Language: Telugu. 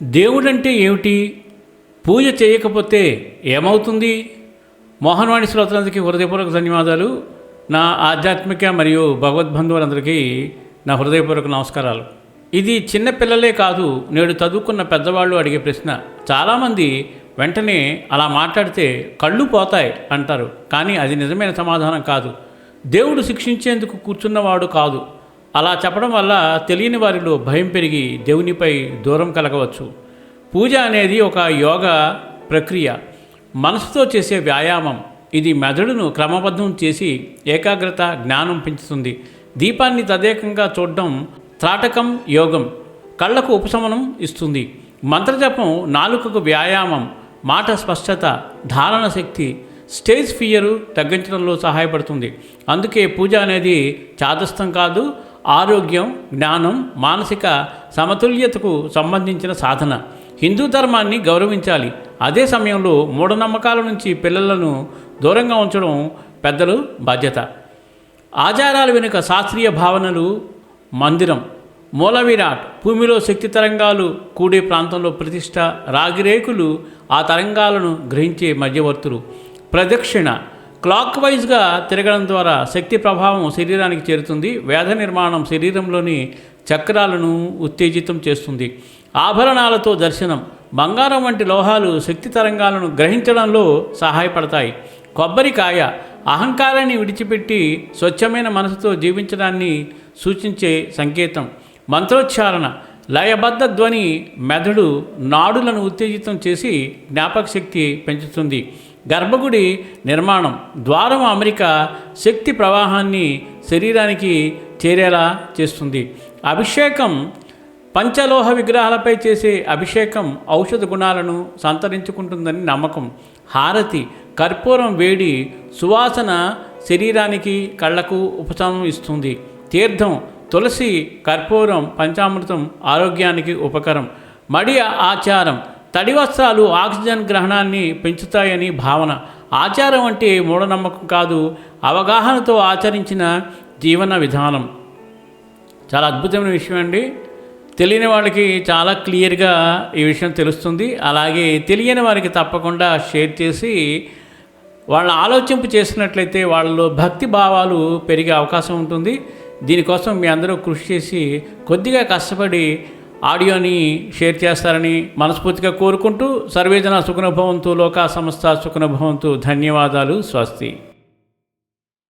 దేవుడంటే ఏమిటి? పూజ చేయకపోతే ఏమవుతుంది? మోహన్వాణి శ్రోతలందరికీ హృదయపూర్వక ధన్యవాదాలు. నా ఆధ్యాత్మిక మరియు భగవద్బంధువులందరికీ నా హృదయపూర్వక నమస్కారాలు. ఇది చిన్న పిల్లలే కాదు, నేడు చదువుకున్న పెద్దవాళ్ళు అడిగే ప్రశ్న. చాలామంది వెంటనే అలా మాట్లాడితే కళ్ళు పోతాయి అంటారు, కానీ అది నిజమైన సమాధానం కాదు. దేవుడు శిక్షించేందుకు కూర్చున్నవాడు కాదు. అలా చెప్పడం వల్ల తెలియని వారిలో భయం పెరిగి దేవునిపై దూరం కలగవచ్చు. పూజ అనేది ఒక యోగా ప్రక్రియ, మనసుతో చేసే వ్యాయామం. ఇది మెదడును క్రమబద్ధం చేసి ఏకాగ్రత, జ్ఞానం పెంచుతుంది. దీపాన్ని తదేకంగా చూడడం త్రాటకం యోగం, కళ్ళకు ఉపశమనం ఇస్తుంది. మంత్రజపం నాలుకకు వ్యాయామం, మాట స్పష్టత, ధారణ శక్తి, స్టేజ్ ఫియరు తగ్గించడంలో సహాయపడుతుంది. అందుకే పూజ అనేది చాదస్తం కాదు, ఆరోగ్యం, జ్ఞానం, మానసిక సమతుల్యతకు సంబంధించిన సాధన. హిందూ ధర్మాన్ని గౌరవించాలి. అదే సమయంలో మూఢనమ్మకాల నుంచి పిల్లలను దూరంగా ఉంచడం పెద్దలు బాధ్యత. ఆచారాల వెనుక శాస్త్రీయ భావనలు. మందిరం, మూల విరాట్, భూమిలో శక్తి తరంగాలు కూడే ప్రాంతంలో ప్రతిష్ట, రాగిరేకులు ఆ తరంగాలను గ్రహించే మధ్యవర్తులు. ప్రదక్షిణ, క్లాక్ వైజ్గా తిరగడం ద్వారా శక్తి ప్రభావం శరీరానికి చేరుతుంది. వేద నిర్మాణం శరీరంలోని చక్రాలను ఉత్తేజితం చేస్తుంది. ఆభరణాలతో దర్శనం, బంగారం వంటి లోహాలు శక్తి తరంగాలను గ్రహించడంలో సహాయపడతాయి. కొబ్బరికాయ, అహంకారాన్ని విడిచిపెట్టి స్వచ్ఛమైన మనసుతో జీవించడాన్ని సూచించే సంకేతం. మంత్రోచ్చారణ, లయబద్ధ ధ్వని మెదడు నాడులను ఉత్తేజితం చేసి జ్ఞాపక శక్తి పెంచుతుంది. గర్భగుడి నిర్మాణం, ద్వారం అమరిక శక్తి ప్రవాహాన్ని శరీరానికి చేరేలా చేస్తుంది. అభిషేకం, పంచలోహ విగ్రహాలపై చేసే అభిషేకం ఔషధ గుణాలను సంతరించుకుంటుందని నమ్మకం. హారతి, కర్పూరం వేడి సువాసన శరీరానికి, కళ్ళకు ఉపశమనం ఇస్తుంది. తీర్థం, తులసి, కర్పూరం, పంచామృతం ఆరోగ్యానికి ఉపకరం. మడి ఆచారం, తడి వస్త్రాలు ఆక్సిజన్ గ్రహణాన్ని పెంచుతాయని భావన. ఆచారం అంటే మూఢనమ్మకం కాదు, అవగాహనతో ఆచరించిన జీవన విధానం. చాలా అద్భుతమైన విషయం అండి. తెలియని వాళ్ళకి చాలా క్లియర్గా ఈ విషయం తెలుస్తుంది. అలాగే తెలియని వారికి తప్పకుండా షేర్ చేసి వాళ్ళ ఆలోచింపు చేసినట్లయితే వాళ్ళలో భక్తి భావాలు పెరిగే అవకాశం ఉంటుంది. దీనికోసం మీ అందరూ కృషి చేసి కొద్దిగా కష్టపడి ఆడియోని షేర్ చేస్తారని మనస్ఫూర్తిగా కోరుకుంటూ, సర్వేజన సుఖనభవంతు, లోకా సమస్త సుఖనభవంతు. ధన్యవాదాలు. స్వస్తి.